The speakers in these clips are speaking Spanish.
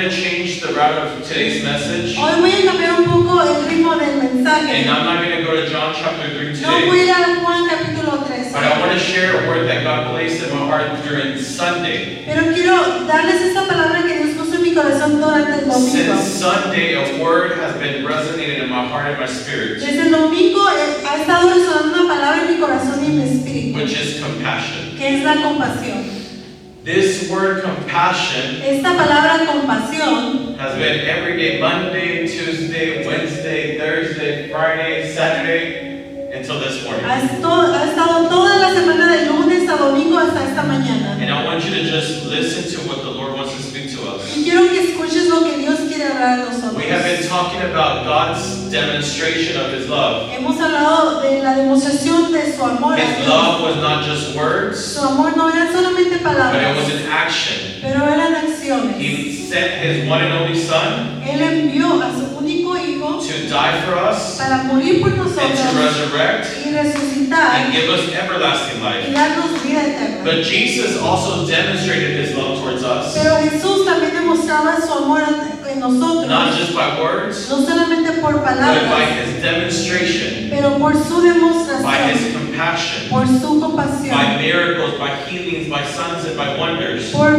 going to change the route of today's message. Hoy voy a cambiar un poco el ritmo del mensaje. And I'm not going to go to John chapter 3 No voy a today. ir a Juan capítulo 13. But I want to share a word that God placed in my heart during Sunday. Pero quiero darles esta palabra que Dios puso en mi corazón durante el domingo. Since Sunday, a word has been resonating in my heart and my spirit, Desde el domingo ha estado resonando una palabra en mi corazón y en mi espíritu, which is compassion. que es la compasión. This word compassion Esta palabra compasión has been every day, Monday, Tuesday, Wednesday, Thursday, Friday, Saturday, until this morning. ha estado toda la semana de lunes a domingo hasta esta mañana. And I want you to just listen to what the Lord wants to speak to us. Y quiero que escuches lo que Dios quiere hablar a nosotros. We have been talking about God's demonstration of His love. Hemos hablado de la demostración de su amor. His love was not just words, Su amor no eran solamente but it palabras, was an action. pero eran acciones. He sent His one and only Son Él envió a su único hijo to die for us para morir por and to nosotros resurrect y resucitar and give us everlasting y life. darnos vida eterna. But Jesus also demonstrated His love towards us, Pero Jesús también demostraba su amor en nosotros, not just by words, no solamente por but by palabras, His demonstration, pero por su by demostración, His compassion, por su by compasión, miracles, by healings, by signs, and by wonders. por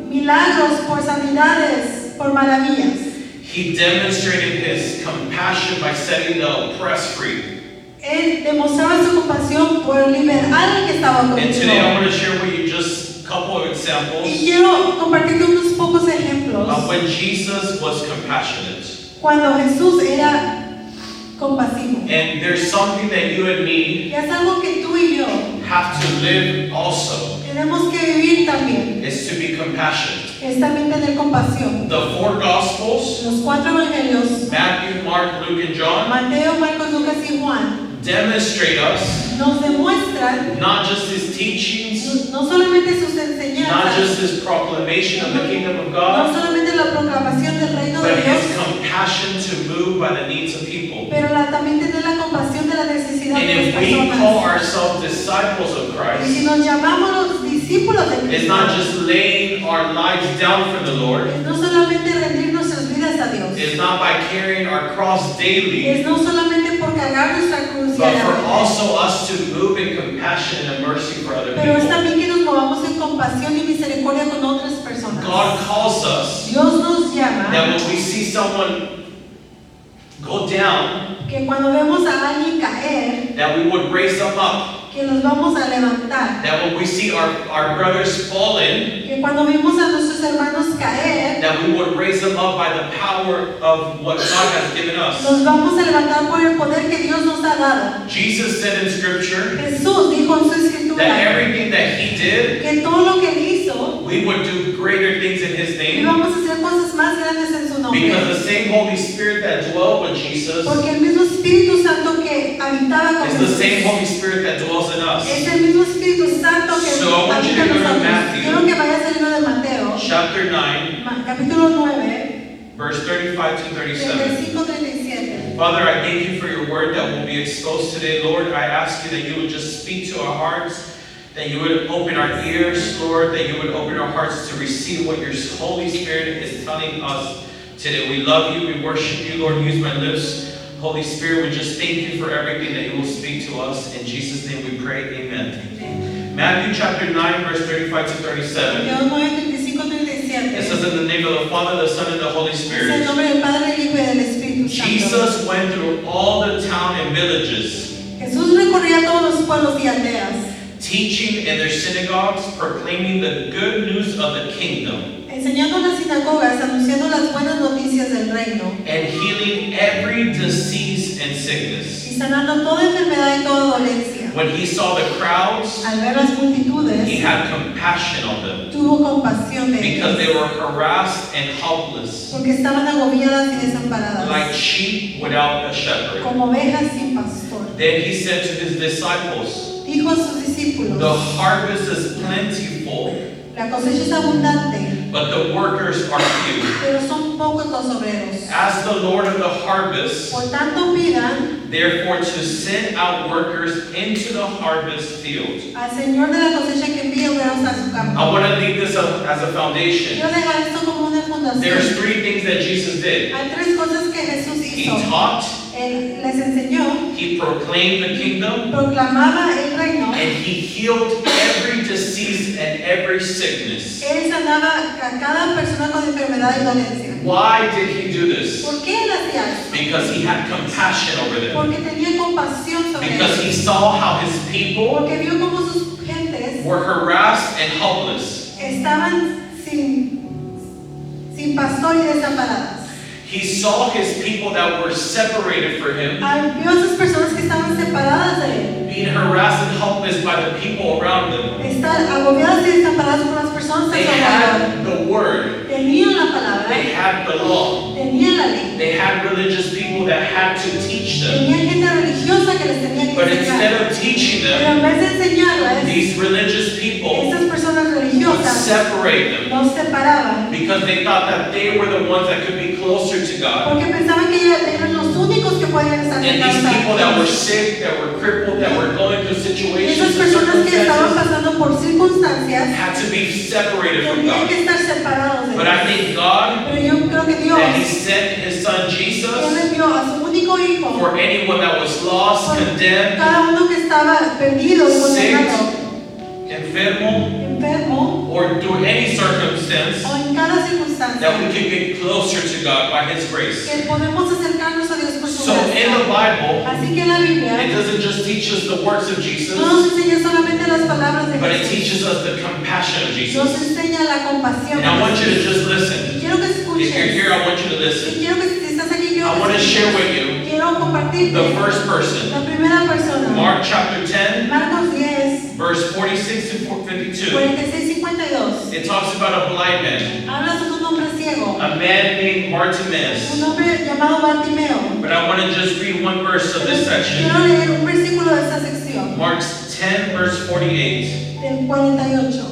milagros, por sanidades, por maravillas. He demonstrated His compassion by setting the oppressed free. Él demostraba su compasión por liberar al que estaba And today I conmigo. want to share with you just a couple of Y examples quiero compartirte unos pocos ejemplos of when Jesus was compassionate. cuando Jesús era compasivo. And there's something that you and me Y es algo que tú y yo have to live also, tenemos que vivir también, is to be compassionate. es también tener compasión. The four Gospels, Los cuatro evangelios, Matthew, Mark, Luke, and John, Mateo, Marcos, Lucas y Juan, demonstrate us nos demuestran not just His teachings, no solamente sus not enseñanzas, just His proclamation of the kingdom of no God, solamente la proclamación del reino de but His Dios, compassion to move by the needs of people. pero también tener la compasión de la necesidad And de las if we call personas. ourselves disciples of Y Christ, si nos llamamos los discípulos de it's Cristo, not just laying our lives down for the Lord, es no solamente rendir nuestras vidas a Dios, it's not by carrying our cross daily, es no solamente por cargar nuestra cruz but for diariamente, also us to move in compassion and mercy for other pero es people. también que nos movamos en compasión y misericordia con otras personas. God calls us Dios nos llama that when we see someone go down, que cuando vemos a alguien caer, that we would raise them up. que los vamos a levantar, That when we see our brothers fallen, que cuando vemos a nuestros hermanos caer, that we would raise them up by the power of what God has given us. los vamos a levantar por el poder que Dios nos ha dado. Jesus said in Scripture Jesús dijo en su that escritura everything that He did, que todo lo que él hizo, we would do greater things in His name, íbamos a hacer cosas más grandes en su nombre. because the same Holy Spirit that dwelt with Jesus Porque el mismo Espíritu Santo que habitaba con is the Jesús same Holy Spirit that dwells in us. es el mismo Espíritu Santo que So I want you habita to en go to nosotros. Matthew. Quiero que vayas al libro de Mateo, Chapter 9, capítulo 9, verse 35 to 37. 35-37. Father, I thank You for Your word that will be exposed today. Lord, I ask You that You would just speak to our hearts, that You would open our ears, Lord, that You would open our hearts to receive what Your Holy Spirit is telling us today. We love You, we worship You, Lord. Use my lips. Holy Spirit, we just thank You for everything that You will speak to us. In Jesus' name we pray, amen. Matthew chapter 9, verse 35 to 37. Mateo 9, 35-37. It says, in the name of the Father, the Son, and the Holy Es el Spirit. nombre del Padre, del Hijo y del Espíritu Santo. Jesus went through all the town and villages, Jesús recorría todos los pueblos y aldeas, teaching in their synagogues, proclaiming the good news of the kingdom, enseñando en las sinagogas, anunciando las buenas noticias del reino and healing every disease and sickness. y sanando toda enfermedad y toda dolencia. When He saw the crowds, Al ver las multitudes, He had compassion on them tuvo compasión de because they ellos, were harassed and helpless, porque estaban agobiadas y desamparadas, like sheep without a shepherd. como ovejas sin pastor. Then He said to His disciples, Dijo a sus discípulos, the harvest is plentiful, la cosecha es abundante, but the workers are few. pero son pocos los obreros. Ask the Lord of the harvest, Por tanto, pidan therefore, to send out workers into the harvest field. al Señor de la cosecha que envíe obreros a su campo. I want to leave this up as a foundation. Quiero dejar esto como una There's fundación. 3 things that Jesus did. Hay tres cosas que Jesús He hizo. taught, Él les enseñó, he proclaimed the kingdom, proclamaba el reino. and he healed every disease and every sickness. Él sanaba a cada persona con enfermedad y dolencia. Why did he do this? ¿Por qué él hacía esto? Because he had compassion over them. Porque tenía compasión sobre Because ellos. he saw how his people Porque vio cómo sus gentes were harassed and helpless. estaban sin pastor y desamparadas. He saw his people that were separated from him, Vio a esas personas que estaban separadas de él, being harassed and helpless by the people around them. estar agobiadas y desamparadas por las personas They que se alrededor. had the word, Tenían la palabra, they had the law, tenían la ley, they had religious people that had to teach them. tenían gente religiosa que les tenía que But instead enseñar. of teaching Pero them, en vez de enseñarles, these religious people esas personas would religiosas separate them los separaban because they thought that they were the ones that could be closer to God. porque pensaban que ellos eran los únicos que podían estar And cercanos these a people that were Dios. sick, that were crippled, that were going through Esas situations and personas que estaban circumstances pasando por circunstancias had to be separated from tenían God. que estar separados de But I Dios. think God, Pero yo creo que Dios, that He sent His Son Él Jesus envió a su único hijo for anyone that was lost, por condemned, cada uno que estaba perdido y sick, condenado, enfermo, enfermo or through any circumstance, o en cada that we circunstancia, could get closer to God by His grace. que podemos acercarnos a Dios por su So in the gracia. Bible, Así que en la Biblia it doesn't just teach us the works of no Jesus, nos enseña solamente las palabras de but it Jesús, teaches us the compassion of nos Jesus. enseña la compasión And I want you de to Jesús. just listen. Y quiero que If you're escuches, here, I want you to y listen. quiero que si estás aquí, quiero I want que to share escuches. with you Quiero compartirte the first person. la primera persona. Mark chapter 10, Marcos 10, verse 46 to 52. 46-52. It talks about a blind man, Habla sobre un hombre ciego, a man named un Bartimaeus. hombre llamado Bartimeo. But I want to just read one verse of this section. Quiero leer un versículo de esta sección, Mark 10, verse 48. del 48.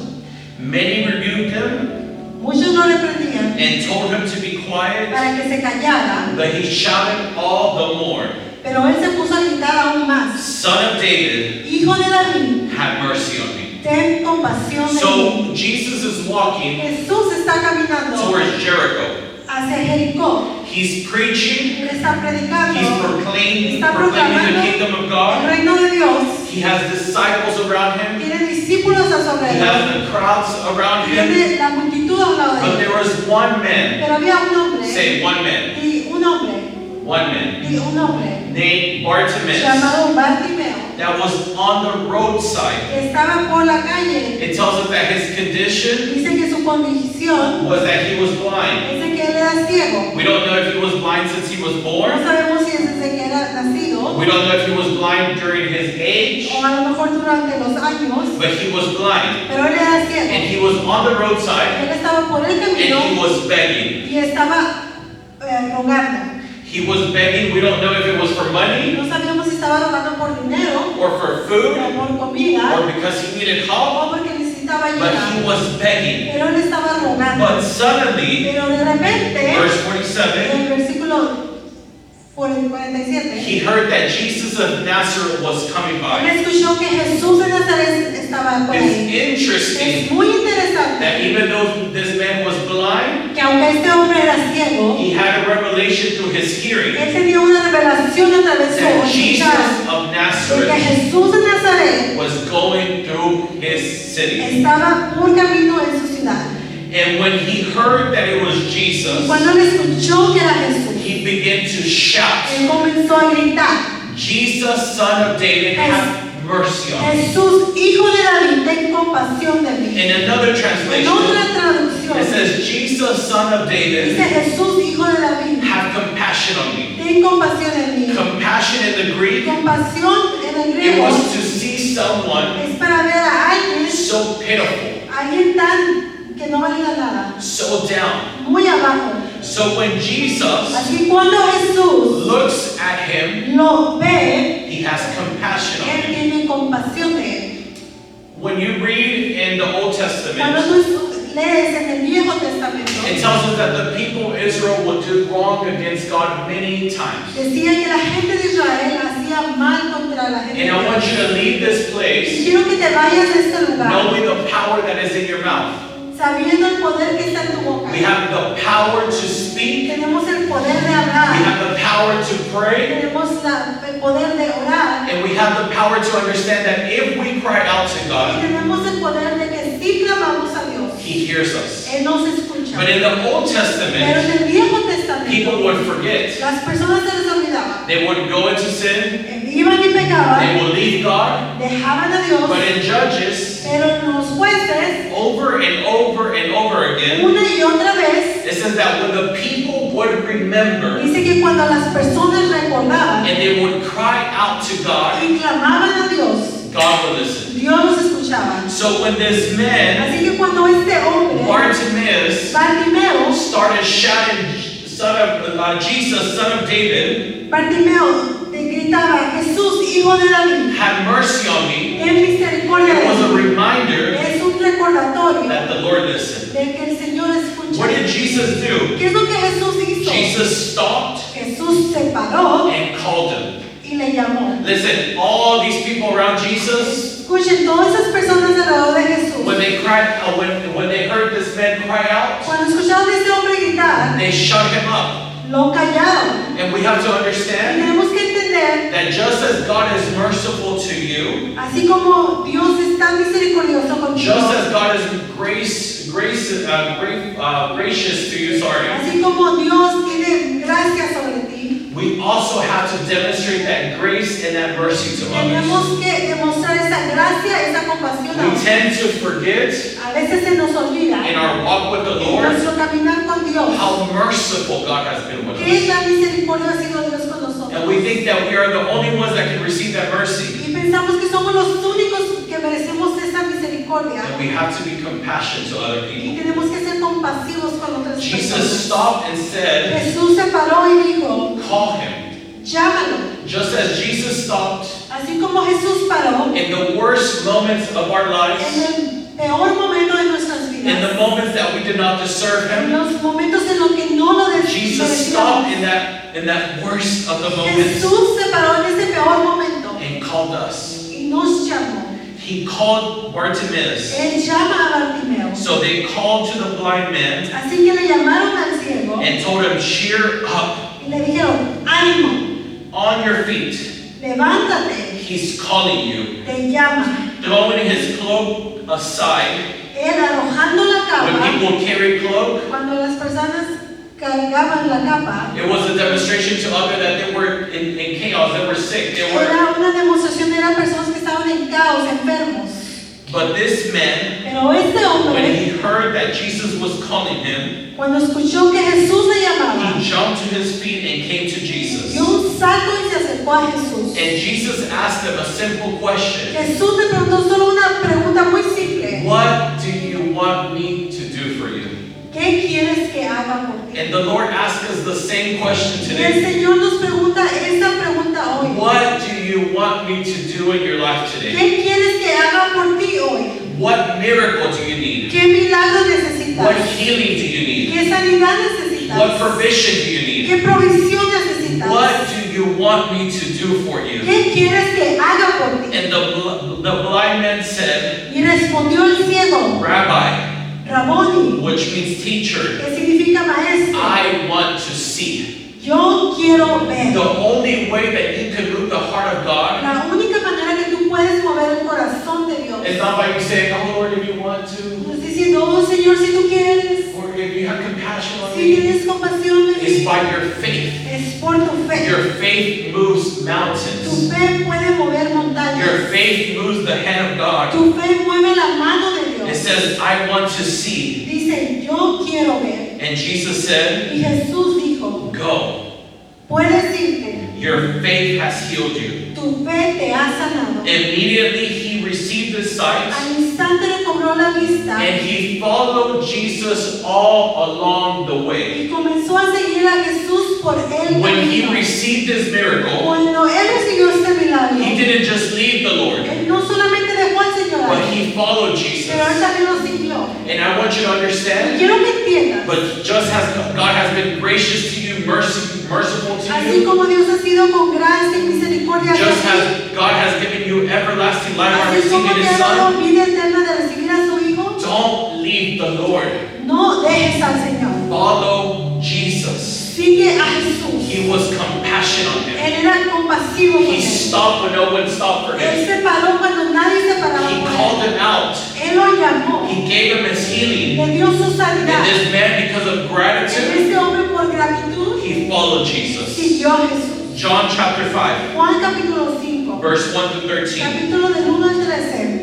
Many rebuked him Muchos lo reprendían and told him to be quiet, para que se callara, but he shouted all the more, pero él se puso a gritar aún más: Son of David, Hijo de David, have mercy on me. ten compasión de mí. So Jesus is walking Jesús está caminando towards Jericho. hacia Jericó. He's preaching, Él está predicando he's proclaiming está the proclamando kingdom of el God. reino de Dios. He has disciples around him. Tiene discípulos a su He alrededor. has the crowds around him. Tiene la multitud a un lado But de él. there was one man, Pero había un hombre, say one man, y un hombre, named Bartimaeus, llamado Bartimeo, that was on the roadside. que estaba por la calle. It tells us that his condition Dice que su condición was that he was blind. es de que él era ciego. We don't know if he was blind since he was No born. sabemos si es desde que era nacido We don't know if he was blind during his age, o a lo mejor durante los años, but he was blind. pero él era And ciego. he was on the roadside Él estaba por el and he camino was begging. y estaba rogando. He was begging. We don't know if it was for money No sabíamos si estaba rogando por dinero or for o food por comida or because he needed help, o porque necesitaba but he ayuda. was begging. Pero él estaba rogando. But suddenly, Pero de repente, verse 47, en el versículo 47, he heard that Jesus of Nazareth was coming él by. escuchó que Jesús de Nazaret estaba por It's ahí. interesting Es muy interesante that even though this man was blind, que aunque este hombre era ciego, he had a revelation through his hearing él tenía una revelación a través de su that escuchar Jesus of de que Nazareth Jesús de Nazaret was going through his city. estaba por camino en su ciudad. And when he heard that it was Y Jesus, cuando él escuchó que era Jesús, he began to shout, él comenzó a gritar: Jesus, son of David, have mercy on me. Jesús, hijo de David, ten compasión de mí. In another En translation, otra traducción, it says, Jesus, son of David, dice: Jesús, hijo de David, have compassion on me. ten compasión en mí. Compassion in the Greek, Compasión en el it griego was to see someone es para ver a alguien, so pitiful, alguien tan que no valía nada, so down. muy abajo. So when Jesus Así cuando Jesús looks at him, lo ve, he has compassion on él him. tiene compasión de él. When you read in the Old Cuando Testament, tú lees en el Viejo Testamento, it tells us that the people of Israel would do wrong against God many times. decía que la gente de Israel hacía mal contra la gente And de I want you Dios. to leave this Y place quiero que te vayas de este lugar knowing the power that is in your mouth. sabiendo el poder que está en tu boca. We have the power to speak. Tenemos el poder de We hablar, have the power to pray. tenemos el poder de orar And we have the power to understand that if we cry out to y God, tenemos el poder de que si clamamos a Dios, He hears us. Él nos escucha. But in the Old Pero Testament, en el Viejo Testamento, people would forget. las personas se les olvidaba, They would go into sin. iban y They pecaban, would leave God. dejaban a Dios, But in Judges, pero en los jueces, over and over and over again, una y otra vez, it says that when the people would remember dice que cuando las personas recordaban and they would cry out to God, y clamaban a Dios, God would listen. Dios los escuchaba. So when this man, Así que cuando este hombre, Bartimaeus, Bartimeo, started shouting, "Son of Jesus, Son of David, Bartimeo gritaba, Jesús, hijo de David, have mercy on me," ten misericordia it was de a mí. reminder Es un recordatorio that the Lord listened. de que el Señor escucha. What did Jesus do? ¿Qué es lo que Jesús hizo? Jesus stopped Jesús se paró and called him. y le llamó. Listen, all these people around Jesus, Escuchen, todas esas personas alrededor de Jesús, when they cried, when they heard this man cry out, cuando escucharon a este hombre gritar, they shut him up. lo callaron. And we have to Y understand tenemos que entender, that just as God is merciful to you, así como Dios es tan misericordioso contigo, just as God is gracious to you, así como Dios tiene gracia sobre ti, we also have to demonstrate that grace and that mercy to others. tenemos que demostrar esa gracia, esa compasión a We otros. tend to forget A veces se nos olvida in our walk with the en Lord nuestro caminar con Dios how merciful God has been with qué us. tan misericordia ha sido Dios con nosotros. And we think that we are the only ones that can receive that mercy. Y pensamos que somos los únicos que merecemos esa misericordia. And we have to be compassionate to other Y people. tenemos que ser compasivos con otras Jesus personas. stopped and said, Jesús se paró y dijo, call him. llámalo. Just as Jesus stopped Así como Jesús paró in the worst moments of our en lives, el peor momento de nuestras in the vidas, moments that we did not deserve en him, los momentos en los que no lo Jesus merecíamos, stopped in that worst of the moments Jesús se paró en ese peor momento and called us. y nos llamó. He called Bartimaeus. Él llama a Bartimeo. So they called to the blind man Así que le llamaron al ciego and told him, cheer up, y le dijeron, ánimo, on your feet. levántate, He's calling you. te llama. Throwing his cloak aside. Él arrojando la When capa, people carry cloak, cuando las personas cargaban la capa, it was a demonstration to others that they were in chaos, they were sick, they were. era una demostración de eran personas que estaban en caos, enfermos. But this man, Pero este when hombre, he heard that Jesus was calling him, cuando escuchó que Jesús le llamaba, he jumped to his feet and came to Jesus. dio un salto y se acercó a Jesús. And Jesus asked him a simple question. Jesús le preguntó solo una pregunta muy simple. What do you want me to do for you? ¿Qué quieres que haga por ti? And the Lord asks us the same question Y el today. Señor nos pregunta esta pregunta hoy. What do you want me to do in your life today? ¿Qué quieres que haga por ti hoy? What miracle do you need? ¿Qué milagro What necesitas? healing do you need? ¿Qué sanidad necesitas? What provision do you need? ¿Qué provisión necesitas? What do you want me to do for you? ¿Qué quieres que haga por ti? And the blind man said, Y respondió el ciego, Rabbi, Raboni, which means teacher, que significa maestro. I want to see. Yo quiero ver. The only way that you can move the heart of God La única manera que tú puedes mover el corazón de Dios is not by you saying, oh Lord, if you want to, no es diciendo, oh Señor, si tú quieres, or if you have compassion on si me. tienes compasión de It's mí, by your faith. es por tu fe. Your faith moves Tu mountains. fe puede mover Your montañas. faith moves the hand of God. Tu fe mueve la mano de It Dios. says, I want to see. Dice, yo quiero ver. And Jesus said, Y Jesús dijo, go. puedes irte. Your faith has healed you. Tu fe te ha sanado. Immediately he received his sight Al instante recobró la vista and he followed Jesus all along the way. y comenzó a seguir a Jesús por el When he camino. received his miracle, Cuando él recibió este milagro, he didn't just leave the Lord, él no solamente dejó al Señor but ahí, he he followed Jesus. pero él también lo siguió. And I want you to Y understand, quiero que entiendas, but just as God has been gracious to you, merciful to así you, como Dios ha sido con gracia y misericordia hacia just ti, as God has given you everlasting life by así como receiving te His ha dado Son, vida eterna de recibir a su Hijo, don't leave the Lord. no dejes al Señor. Follow Jesus. Sigue a Jesús. He was compassionate on him. Él era compasivo con He él. stopped when no one stopped for Él him. se paró cuando nadie se paraba He por called él. him out. Él lo llamó. He gave him his healing. Le dio su sanidad. And this man, because of En gratitude, este hombre por gratitud he followed Jesus. siguió a Jesús. John chapter 5, Juan capítulo 5, verse 1 through 13. capítulo del 1 al 13.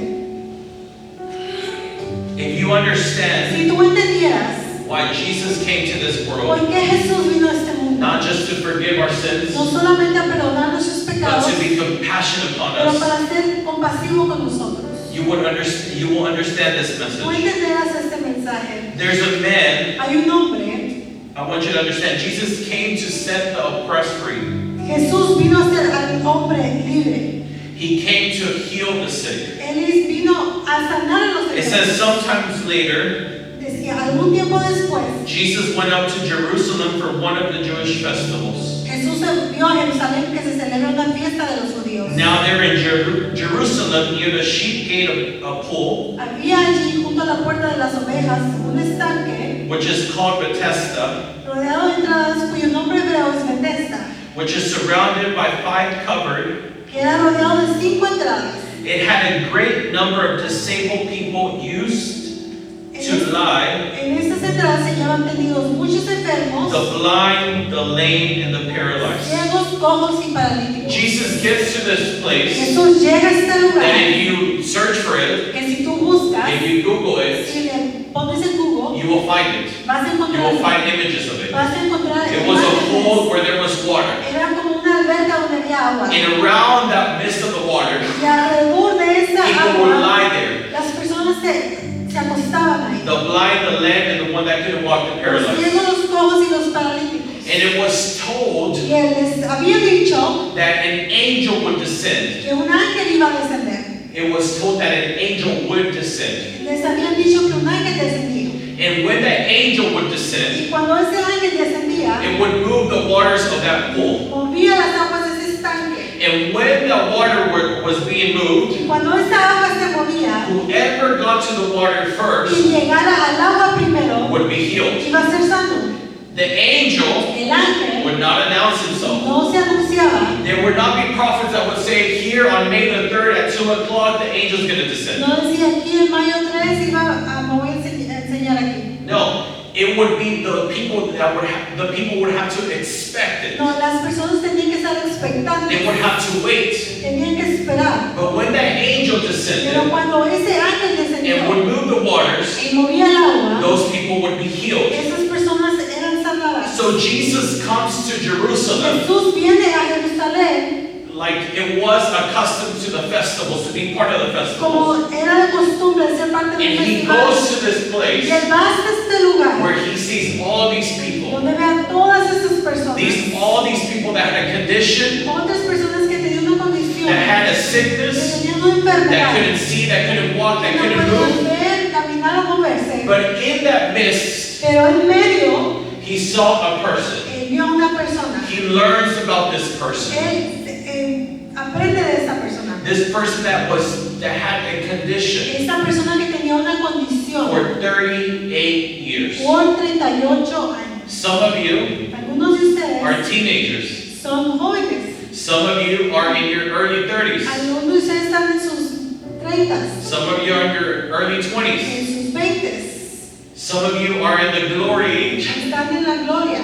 If you understand Si tú entendieras why Jesus came to this por world, qué Jesús vino a este mundo, not just to forgive our sins, no solamente a perdonar nuestros but pecados, to be compassionate upon pero us, para ser compasivo con nosotros, you will understand this tú message. entenderás este mensaje. There's a man, Hay un hombre, I want you to understand, Jesus came to set the oppressed free. Jesús vino a ser al hombre libre. He came to heal the sick. Él vino a sanar a los It enfermos. says sometimes later, Decía, algún tiempo después, Jesus went up to Jerusalem for one of the Jewish festivals. Jesús se vio a Jerusalén que se celebra una fiesta de los judíos. Now there in Jerusalem, near the sheep gate, a pool, Había allí, junto a la puerta de las ovejas, un estanque which is called Bethesda, rodeado de entradas cuyo nombre hebreo es Bethesda, which is surrounded by 5 covered. que era rodeado de 5 entradas. It had a great number of disabled people used to lie, En estas entradas se llevan tendidos muchos enfermos, the blind, the lame, and the paralyzed. ciegos, cojos y paralíticos. Jesus gets to this place, Jesús llega a este that lugar if you search for it, que si tú buscas, if you Google it, si le pones en Google, you will find it. vas a You will encontrar, find images of it. vas a encontrar It was a imágenes. pool where there was water. Era como una alberca donde había agua. And around that midst of the water, Y alrededor de esa people would agua, lie there. las personas se acostaban ahí. The blind, the lame, and the one that couldn't walk, the Los paralyzed. ciegos, los cojos y los paralíticos. And it was told Y él les había dicho that an angel would descend. que un ángel iba a descender. It was told that an angel would descend. Les habían dicho que un ángel descendía. And when that angel would descend, Y cuando ese ángel descendía, it would move the waters of that pool. movía las aguas de ese estanque. And when the water was being moved, Y cuando esa agua se movía whoever got to the water y first llegara al agua primero, would be healed. iba a ser sano. The angel El ángel would not announce himself. no se anunciaba. There would not be prophets that would say, here on May the 3rd at 2 o'clock, the angel's going to descend. No decía aquí en mayo 3 iba a, me voy a enseñar aquí. No, it would be the people that would have to expect it. No, las personas tenían que estar They expectantes, would have to wait. tenían que esperar. But when that angel Pero descended cuando ese ángel and descendió would move the waters, y movía el agua, those people would be healed. esas personas eran sanadas. So Jesus comes to Jerusalem Jesús viene a Jerusalén like it was accustomed to the festivals, to be part of the festivals. como era de costumbre ser parte de un And he festival. goes to this Y place él va hasta este lugar where he sees all these people. donde ve a todas esas personas, All these people that had a condition, otras personas que tenían una condición, that had a que sickness, tenían una that enfermedad, couldn't see, that couldn't walk, that que no couldn't podían move. ver, caminar o moverse. But in that midst, Pero en medio, he saw a person. él vio a una persona. He learns about this person. Él aprende de esa persona. This person that had a condition Esta persona que tenía una condición for 38 years. por 38 años. Some of you Algunos de ustedes are teenagers. son jóvenes. Some of you are in your early 30s. Algunos de ustedes están en sus 30s, Some of you are in your early 20s. en sus 20s. Some of you are in the glory age. Están en la gloria.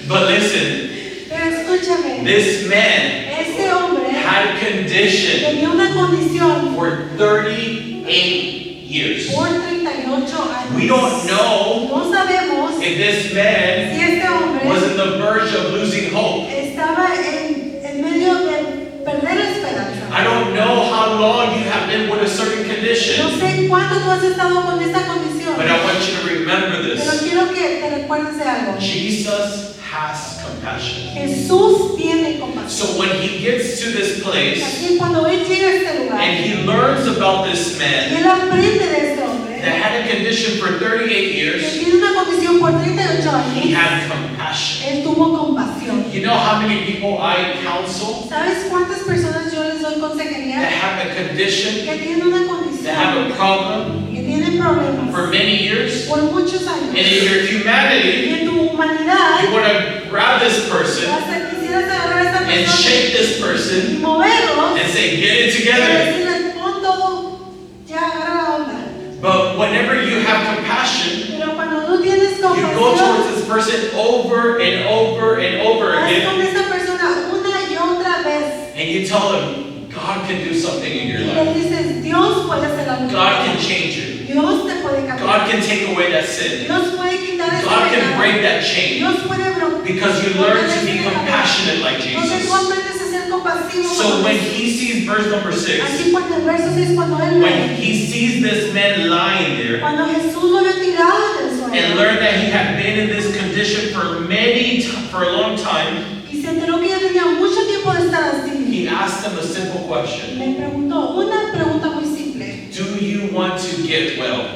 But listen, Pero escúchame, this man este hombre had a condition tenía una condición for 38 years. por 38 años. We don't know No sabemos if this man si este hombre was in the verge of losing hope. estaba en medio de perder la esperanza. I don't know how long you have been with a certain No condition, sé cuánto tú has estado con esta condición, But I want you to remember Pero this. quiero que te recuerdes de algo. Jesus has compassion. Jesús tiene compasión. So when he gets to this place Así cuando él llega a este lugar and he learns about this y man él aprende de este hombre that had a condition for 38 que years, tiene una condición por 38 he años, had compassion. él tuvo compasión. You know how many people I counsel ¿Sabes cuántas personas yo les doy that consejería have a condition, que tienen una that have condición, a problem que tienen problemas for many years? por muchos And años? in your Y humanity, en tu humanidad, you want to grab this person quisieras agarrar a esta and persona shake this y person moverlos and say, get it y together. decirles, pon todo, ya agarra la onda. But whenever you have compassion, Pero cuando tú tienes you go compasión, towards this person over and over and over vas again, con esta persona una y otra vez and you tell them, God can do something in your y le life. dices, Dios puede hacer algo. God can change you. Dios te puede God cambiar. can take away that sin. Dios puede quitar ese God can pecado. break that chain. Dios puede Because you learn to be compassionate like Porque tú Jesus. aprendes a ser compasivo. So when he sees verse number 6, Así cuando el verso 6, cuando él when ve, he sees this man lying there cuando Jesús lo vio tirado en el and suelo learned that he had been in this condition for a long time, y se enteró que ya tenía mucho tiempo de estar así, he asked him a simple question. le preguntó una pregunta muy simple. Do you want to get well?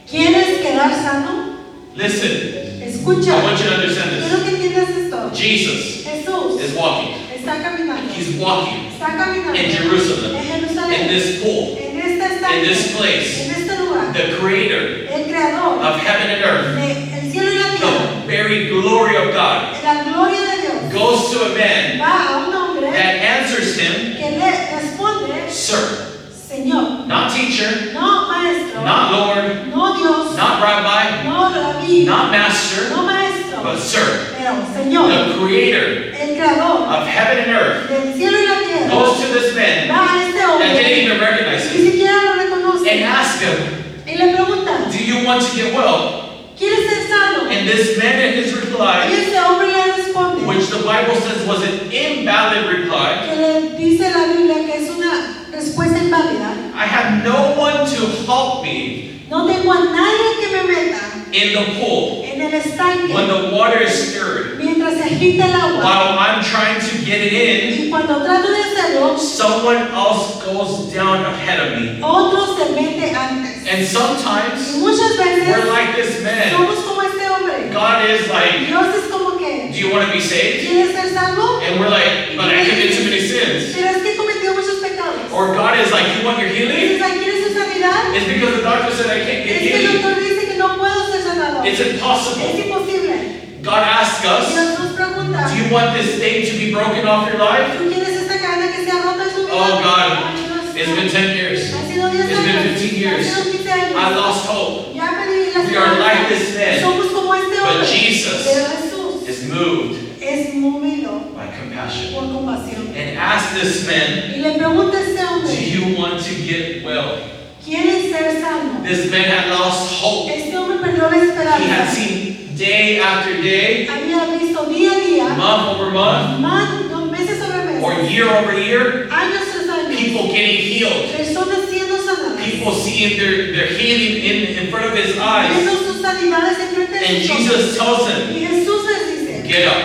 ¿Quieres quedar sano? Listen, Escucha, I want you to understand quiero this. que entiendas esto. Jesus Jesús is walking. está caminando. He's walking Está caminando in Jerusalem, en in Jerusalén, this pool, en esta in estancia, this place. en este lugar. The creator El creador of heaven and earth, del cielo y la tierra, the very glory of God, la gloria de Dios, goes to a man va a un hombre that answers him, que le responde, Sir, Señor, not teacher, no maestro, not Lord, no Dios, not rabbi, no rabí, not master, no maestro, but Sir, pero Señor, the creator el creador of heaven and earth, del cielo y la tierra, goes to this man va a este that hombre, didn't even recognize ni him siquiera lo reconoce, and asks him, y le pregunta, do you want to get well? ¿quieres ser sano? And this man in his Y reply, este hombre le responde, which the Bible says was an invalid reply, que le dice la Biblia que es una respuesta inválida. I have no one to help me No tengo a nadie que me meta in the pool en el estanque when the water is stirred. mientras se agita el agua. While I'm trying to get it in, Y cuando trato de hacerlo, someone else goes down ahead of me. otro se mete antes. And Y sometimes muchas we're veces like this man. somos como este hombre. God is like, Dios es como que, do you want to be saved? ¿quieres ser salvo? And we're like, but I committed too many sins. Pero es que he cometido muchos pecados. Or God is like, you want your Y healing? dices, "Ay, ¿quieres ser sanidad?" It's because the doctor said I can't Es get que el healing. doctor dice que no puedo ser sanado. It's Es impossible. imposible. God asks Y us, Dios nos pregunta, do you want this thing to be broken off your life? ¿tú quieres esta cadena que sea rota en tu vida? Oh God, Ay, Dios, it's been 10 years. ha sido 10 It's been años. 15 years. Ha sido 15 años. I lost hope. Ya perdí la We are esperanza. like this man. Somos como este But hombre. Jesus Pero Jesús is moved es movido by compassion. por compasión. And asks this man, Y le pregunta a este do hombre, you want to get well? ¿quieres ser sano? This man had lost hope. Este hombre perdió la He had esperanza. seen day after day, Había visto día a día, month over month, meses sobre or meses, year over year, años tras años, people getting healed. personas siendo sanadas, People seeing their healing in front of his eyes. viendo sus sanidades enfrente And de sus ojos. Jesus tells him, Y Jesús les dice, get up,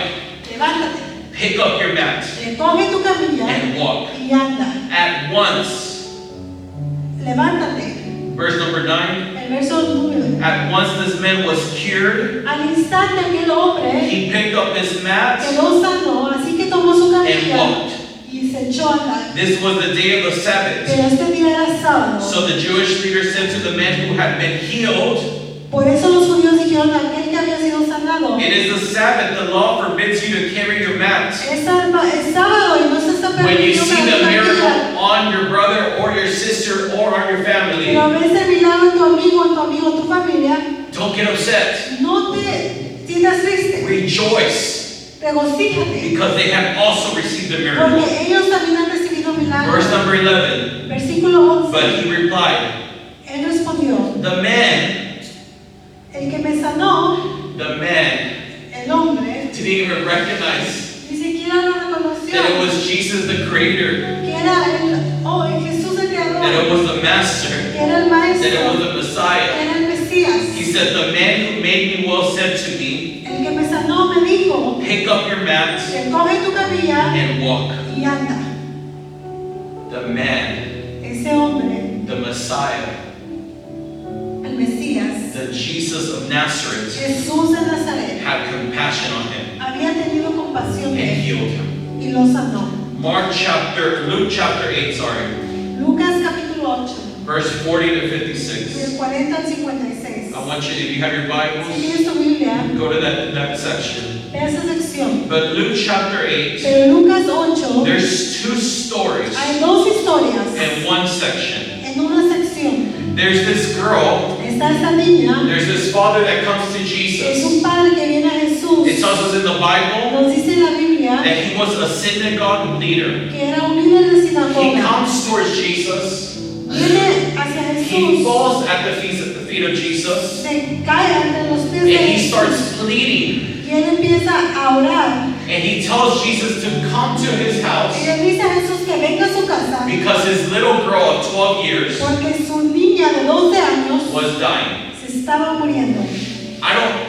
levántate, pick up your mat, recoge tu camilla and walk. y anda. At once, Levántate. verse number 9, El verso 9. at once this man was cured. Al instante aquel hombre He picked up his mat quedó sano, así que tomó su and camilla walked. y se echó a andar. This was the day of the Sabbath. Pero este día era sábado. So the Jewish leader said to the man who had been healed, Por eso los judíos dijeron a aquel que había sido sanado, it is the Sabbath, the law forbids you to carry your mat. es sábado y no se está When you permitido see the cargar tu camilla. miracle on your brother or your sister or on your family, Pero ves el milagro en tu amigo, tu familia, don't get upset. no te sientas triste, Rejoice, regocíjate, because they have also received the miracle. porque ellos también han recibido milagros. Verse number 11, Versículo 11, but he replied, él respondió, the man el que me sanó, el hombre, didn't even recognize ni siquiera lo reconoció, that it was Jesus the Creator, que era el Jesús el that it Creador, was the Master, que era el that it was Maestro, the que Messiah. era el Mesías. He said, the man who made me well said to me, el que me sanó me dijo, pick up your mat que coge tu camilla and walk. y anda. The man, Ese hombre, the Messiah, el Mesías, the Jesus of Nazareth, Jesús de Nazaret, had compassion on him había tenido compasión and de él healed him. y lo sanó. Luke chapter 8, Lucas capítulo 8, verse 40 to del 56. 40 al 56. I want you, if you have your Si Bibles, tienes tu Biblia, go to that section. ve esa sección. But Luke chapter 8, Pero Lucas 8, there's two stories hay dos historias in one section. en una sección. There's this girl, Está esta niña, there's this father that comes to es Jesus. un padre que viene a Jesús. It tells us in the Bible Nos dice en la Biblia that he was a synagogue leader. que era un líder de He sinagoga. comes towards Jesus. Viene hacia He Jesús, falls at the feet of Jesus. se cae ante los pies And de he Jesús starts pleading. y él empieza a orar. And he tells Jesus to come to his house Y le dice a Jesús que venga a su casa because his little girl of 12 years porque su niña de 12 años was dying. se estaba muriendo.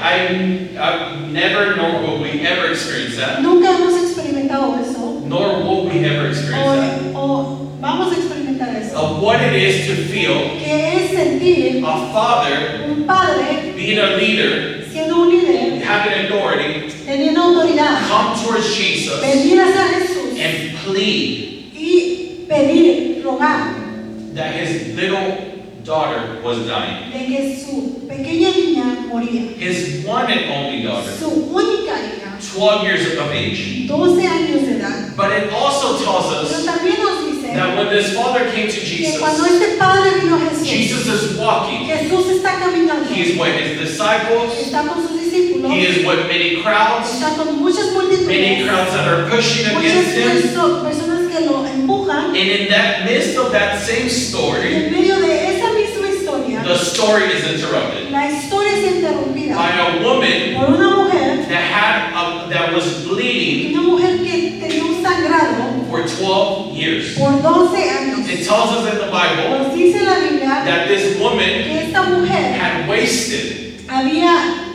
I've never, nor will we ever experience that. Nunca hemos experimentado eso Nor will we ever experience o vamos a experimentar that. eso. Of what it is to feel Que es sentir a father un padre being a leader, siendo un líder, having authority, teniendo autoridad, come towards Jesus venir hacia Jesús and plead y pedir, rogar that his little daughter was dying. de que su pequeña niña moría. His one and only daughter, Su única hija, 12 years of age. 12 años de edad. But it also tells Pero us también nos dice that when this father came to que cuando Jesus, este padre vino a Jesús, Jesus is walking. Jesús está caminando, He is with his disciples. está con sus discípulos, He is with many crowds. está con muchas Many multitudes, crowds that are pushing muchas against him. personas que lo empujan. And in that midst of that same Y story, en medio de esa misma historia, the story is interrupted la historia es interrumpida by a woman por una mujer, that was bleeding una mujer que tenía un sangrado for 12 years. por 12 años. It tells us in the Bible Nos dice la Biblia that this woman que esta mujer had wasted había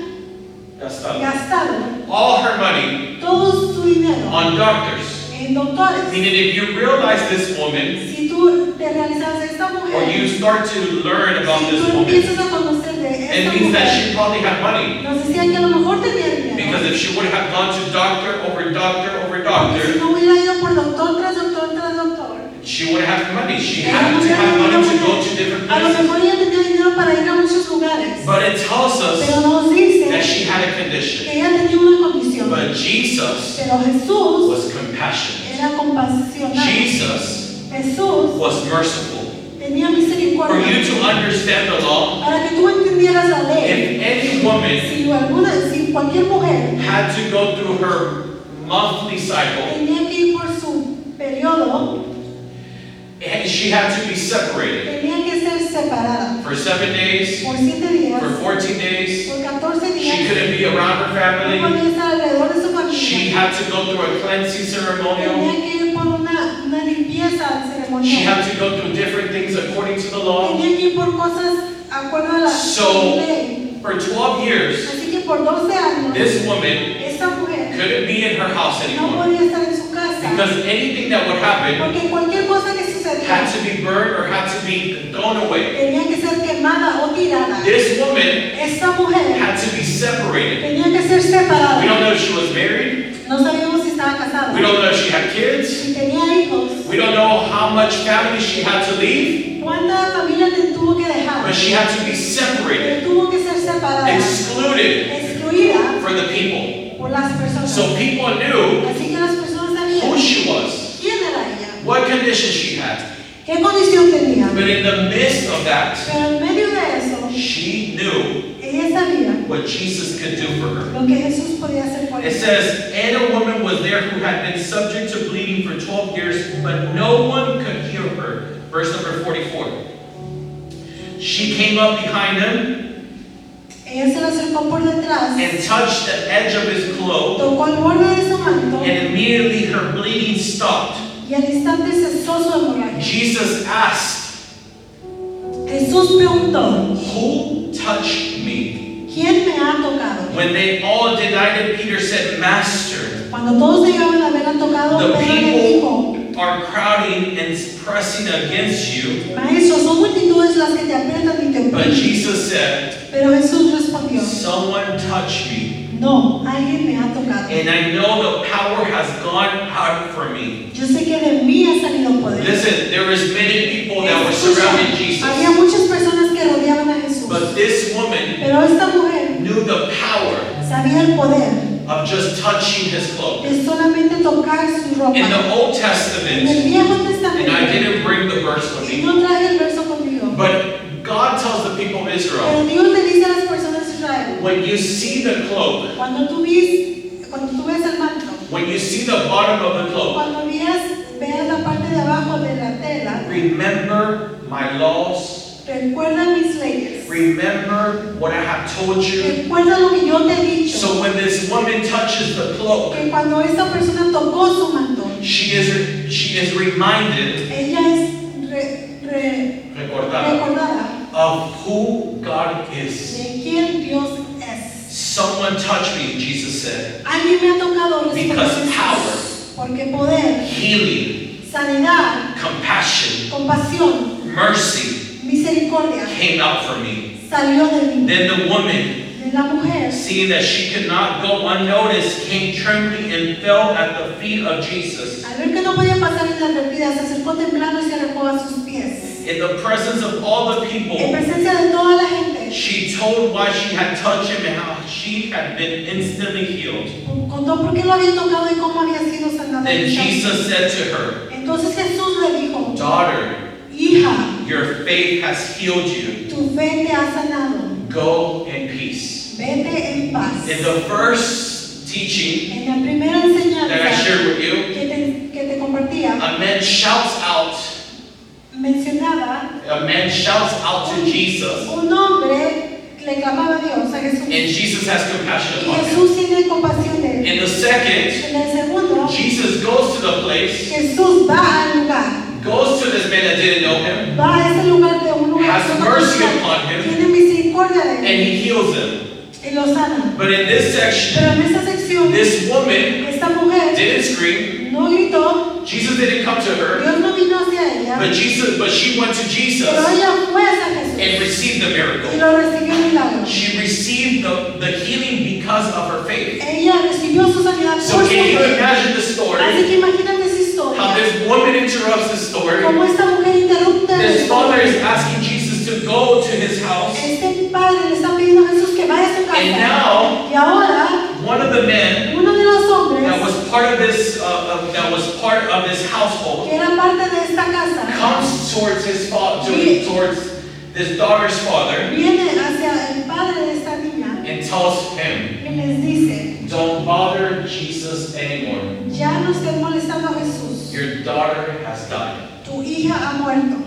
gastado all her money todo su dinero on doctors. en doctores. Meaning, if you realize this woman, Si tú te realizas de esta or mujer, you start to learn about si this tú woman, empiezas a conocer de it esta means that mujer, she probably had money. nos decían que a lo mejor tenía dinero. Because if she would have gone to doctor over doctor over Si doctor, no hubiera ido por doctor tras doctor tras doctor, she would have money. She ella had no to hubiera have money to tenido go to different a lo places. mejor ella tenía dinero para ir a muchos lugares. But it tells us Pero nos dice that she had a condition. que ella tenía una condición. But Jesus Pero Jesús was compassionate. era compasionado. Jesus Jesús was merciful. tenía For misericordia. you to understand the law, Para que tú entendieras la ley, if any woman si cualquier mujer had to go through her monthly cycle, tenía que ir por su periodo, and she had to be separated tenía que ser separada for 7 days, por 7 días, for 14 days. por 14 She días. couldn't be around her No family. podía estar alrededor de su She familia. had to go through a cleansing ceremonial. Tenía que ir por una limpieza She ceremonial. had to go through different things according to the law. Tenía que ir por cosas acuerdo a la So- ley. For 12 years, Así que por 12 años, this woman esta mujer couldn't be in her house no anymore podía estar en su casa. because anything that would happen Porque cualquier cosa que sucedía had to be burned or had to be thrown away. tenía que ser quemada o tirada. This woman Esta mujer had to be separated. tenía que ser separada. We don't know if she was married. No sabíamos si estaba casada, We don't know if she had kids. si tenía hijos, We don't know how much family she had to leave. cuánta familia le tuvo que dejar. But she had to be separated, Pero tuvo que ser separada, excluded excluida for the people. por las personas. So people knew Así que las personas sabían who she was, quién era ella, what condition she had. qué condición tenía. But in the midst of that, Pero en medio de eso, she knew ella sabía what Jesus could do for her. lo que Jesús podía hacer por It ella. says, and a woman was there who had been subject to bleeding for 12 years, but no one could heal her. Verse number 44. She came up behind him Ella se le acercó por detrás, and touched the edge of his cloak, tocó el borde de su manto and immediately her bleeding stopped. y al instante cesó su hemorragia. Jesus asked, Jesús preguntó, who touched me? ¿quién me ha tocado? When they all denied it, Peter said, Master. Cuando todos llegaban a haberla tocado, The Pedro le dijo, people are crowding and pressing against you. Maestro, son multitudes las que te aprietan y te But oprimen. Jesus said, Pero Jesús respondió, someone touched me. no, alguien me ha tocado. And I know the power has gone out from me. Yo sé que de mí ha salido poder. Listen, there was many people that were Escucha, surrounding había Jesus. muchas personas que rodeaban a Jesús. But this woman Pero esta mujer knew the power sabía el poder of just touching his cloak. de solamente tocar su ropa. In the Old En el Testament, Viejo and I Testamento, didn't bring the verse with y me, no traje el verso conmigo, but God tells the people of Israel, pero Dios le dice a las personas de Israel, when you see the cloak, cuando tú ves el manto, when you see the bottom of the cloak, cuando veas la parte de abajo de la tela, remember my laws, recuerda mis leyes, remember what I have told you. recuerda lo que yo te he dicho, So when this woman touches the cloak, que cuando esta persona tocó su manto, she is reminded, ella es recordada, recordada of who God is. de quién Dios es. Someone touched me, Jesus said. Alguien me ha tocado Because Jesús, porque poder, Healing, sanidad, compassion, compasión, mercy misericordia came out from me. salió de mí, Then the woman, de la mujer. seeing that she could not go unnoticed, came trembling and fell at the feet of Jesus. Al ver que no podía pasar inadvertida, se acercó temblando y se arrojó a sus pies. In the presence of all the En people, presencia de toda la gente, she told why she had touched him and how she had been instantly healed. contó por qué lo había tocado y cómo había sido sanada. Then Jesus said to her, Entonces Jesús le dijo, Daughter, hija, your faith has healed you. tu fe te ha sanado. Go in peace. Vete en paz. In the first teaching En la primera that I enseñanza shared with you, que te compartía, a man shouts out to Jesus, un hombre le clamaba a Dios, a Jesús. and Jesus has compassion Y upon him. Jesús tiene compasión de él. In the second, En el segundo, Jesus goes to the place, Jesús va al lugar. goes to this man that didn't know him, Va a ese lugar de un lugar Has que no mercy conocía. upon him. Tiene misericordia de and él he heals him. y lo sana. But in this section, Pero en esta sección, this woman esta mujer didn't scream. no gritó, Jesus didn't come to her, Dios no vino hacia ella, but she went to Jesus pero ella fue hacia and Jesús received the y miracle. lo recibió el milagro. She received the healing because of her faith. Ella recibió su sanidad So por su can you fe. imagine the Así story? que imagínate esa historia. How this woman interrupts the story. Como esta mujer interrumpe la This father historia. is asking Jesus to go to his house. Este padre le está pidiendo a Jesús que vaya a su casa. And now, Y ahora, one of the men uno de los hombres that was part of this household que era parte de esta casa comes towards his father, towards this daughter's father, viene hacia el padre de esta niña and tells him, y les dice, "Don't bother Jesus anymore. ya no estés molestando a Jesús, Your daughter has died." tu hija ha muerto.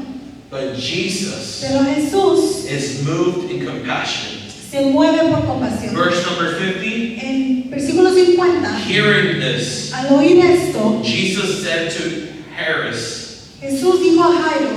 But Jesus Pero Jesús is moved in compassion. se mueve por compasión. Verse number 50. En versículo 50, Hearing this, al oír esto, Jesus said to Jairus, Jesús dijo a Jairo,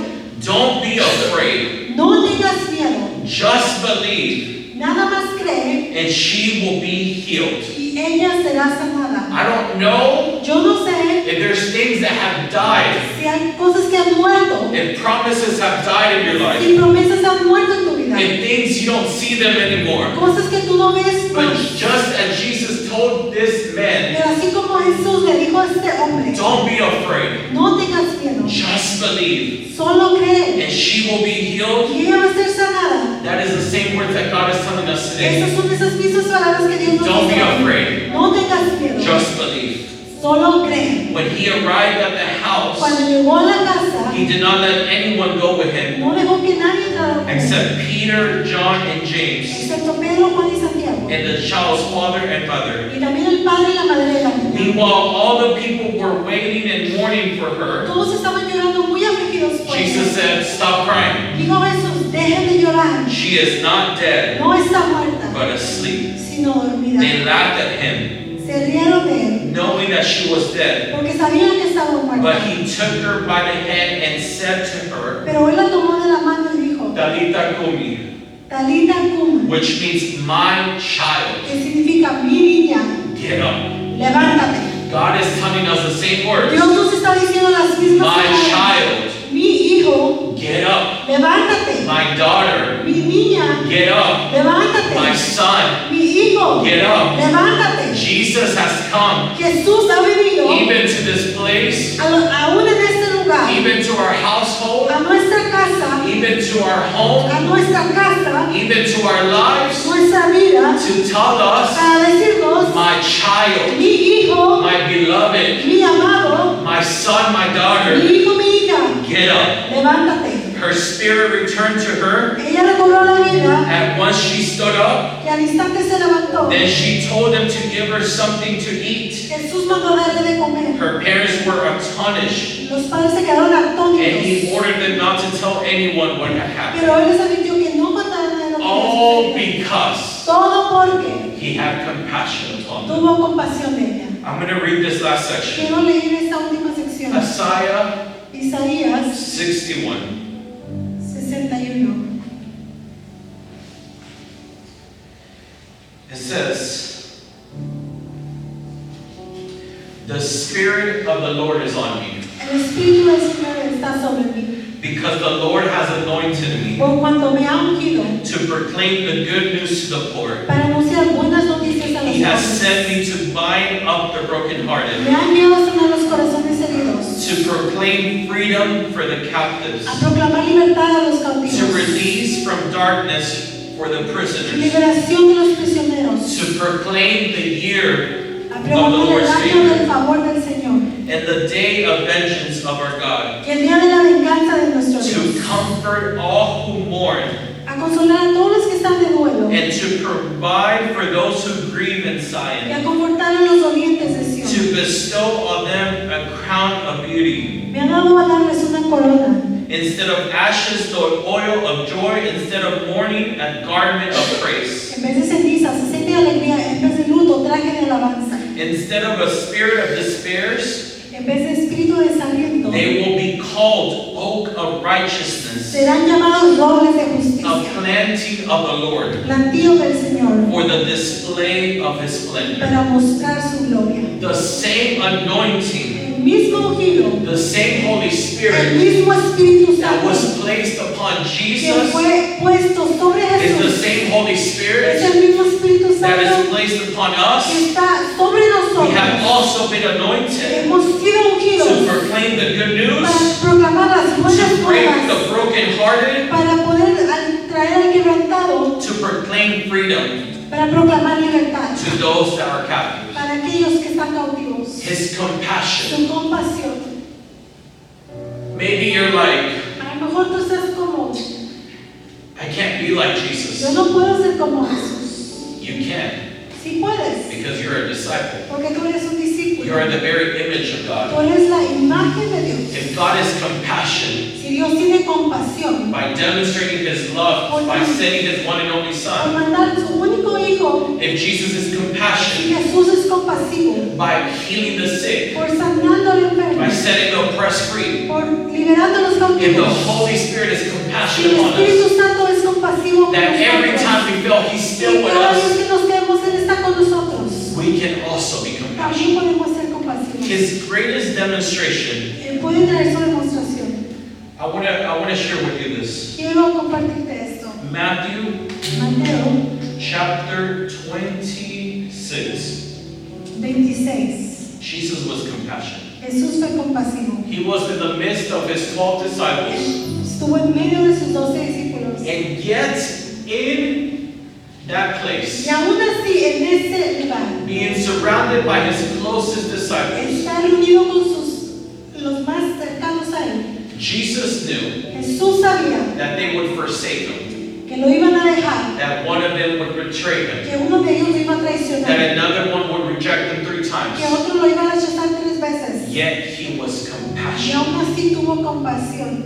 "Don't be afraid. no tengas miedo, Just believe, nada más cree and she will be healed." y ella será sanada. I don't know Yo no sé if there's things that have died, si hay cosas que han muerto, if promises have died in your life, si promesas han muerto en tu vida, if things you don't see them anymore. cosas que tú no ves But más. just as Jesus told this man, Pero así como Jesús le dijo a este hombre, don't be afraid. no tengas miedo, Just believe, solo cree and she will be healed. y ella va a ser sanada. That is the same words that God is telling us today. Esas son esas mismas palabras que Dios nos Don't be dice hoy. afraid. No tengas miedo, Just believe. solo cree. When he arrived at the house, Cuando llegó a la casa, he did not let anyone go with him no dejó que nadie entrara con él, except Peter, John, and James, excepto Pedro, Juan y Santiago, and the child's father and mother. y también el padre y la madre de la niña. Meanwhile, all the people were waiting and mourning for her. Todos estaban llorando muy afligidos por Jesus ella. said, "Stop crying. Dijo Jesús, dejen de llorar, She is not dead, no está muerta, but asleep." sino dormida. They laughed at him, Se rieron de él, knowing that she was dead. porque sabían que estaba muerta. But he took her by the hand and said to her, Pero él la tomó de la mano y dijo, "Talita cumi," Talita Kum, which means my child, que significa mi niña, get up. levántate. God is telling us the same words. Dios nos está diciendo las mismas My palabras. child, Mi hijo, get up. levántate. My daughter, Mi niña, get up. levántate. My son, Mi hijo, get up. levántate. Jesus has come Jesús ha venido even to this place, aún en este lugar, even to our household, a nuestra casa, even to our home, a nuestra casa, even to our lives, nuestra vida, to tell us, para decirnos, my child, mi hijo, my beloved, mi amado, my son, my mi daughter, hijo, mi hija, get up. levántate. Her spirit returned to her, Ella recobró la vida and once she stood up, y al instante se levantó. then she told them to give her something to eat. Jesús mandó darle de comer. Her parents were astonished, Los padres se quedaron and he atónitos. ordered them not to tell anyone what had happened. Pero él les advirtió que no contaran a lo que All les sucedía. because Todo porque he had compassion upon them. tuvo compasión de ella. I'm going to read this last section. Quiero leer esta última sección. Isaiah Isaías 61. 61. It says, the Spirit of the Lord is on me, El Espíritu del Señor está sobre mí, because the Lord has anointed me por cuanto me ha ungido to proclaim the good news to the poor. para anunciar buenas noticias a los He has pobres. sent me to bind up the brokenhearted, Me ha enviado a sanar los corazones heridos, to proclaim freedom for the captives, a proclamar libertad a los to cautivos, release from darkness for the prisoners, liberación de los prisioneros, to proclaim the year a of the proclamar el Lord's año del favor, favor del Señor and the day of vengeance of our God, y el día de la venganza de nuestro to Dios, comfort all who mourn, a consolar a todos los que están de duelo and to provide for those who grieve in y a Zion, confortar a los dolientes de Sion. to bestow on them a crown of beauty. Me ha dado a darles una corona, Instead of ashes, the oil of joy. Instead of mourning, a garment of praise. en vez de cenizas, aceite de alegría, en vez de luto, traje de alabanza, Instead of a spirit of despairs, en vez de espíritu de desaliento, they will be called oak of righteousness, serán llamados robles de a justicia, planting of the Lord, plantío del Señor, for the display of his splendor. para mostrar su gloria. The same anointing, El mismo ungido, the same Holy el Spirit mismo Espíritu that Santo was placed upon que Jesus fue puesto sobre is the Jesús, same Holy es Spirit el mismo Espíritu that is Santo placed upon que us. está sobre We have nosotros. also been anointed Hemos sido to ungidos proclaim the good news, para proclamar las buenas to break nuevas, the brokenhearted, para poder traer al quebrantado, to proclaim freedom para proclamar libertad to those that are captive. para aquellos que están cautivos. His compassion. Su compasión. Maybe you're like, A lo mejor tú estás como, I can't be like yo Jesus. no puedo ser como Jesús. You can, Sí puedes, because you're a disciple. porque tú eres un discípulo. You are the very image of Tú God. eres la imagen de Dios. If God is compassion, Si Dios tiene compasión by demonstrating His love, by sending His one and only por Son, mandar su único hijo, if Jesus is si compassion, Jesús es compasivo, by healing the sick, por sanando al enfermo, by setting the oppressed free, por liberando a los if the cautivos, Holy Spirit is si compassion el upon us, Espíritu Santo es compasivo con that every nosotros, time we feel He's y still with cada vez us, que nos quedemos, Él está con nosotros. we can also be También compassionate. podemos ser compasivos. His greatest demonstration, Él puede traer su demostración. I want to share with you this. Quiero compartirte esto. Matthew Mateo chapter 26. 26. Jesus was compassionate. Jesús fue compasivo. He was in the midst of His 12 disciples. Estuvo en medio de sus 12 discípulos. And yet, in that place, Y aún así, en ese lugar, being surrounded by His closest disciples, estar unido con los más cercanos a Él, Jesus knew Jesús sabía that they would forsake Him, que lo iban a dejar, that one of them would betray Him, que uno de ellos lo iba a that traicionar, another one would reject Him 3 que times. otro lo iba a rechazar 3 veces. Yet He was Y compassionate. aún así tuvo compasión.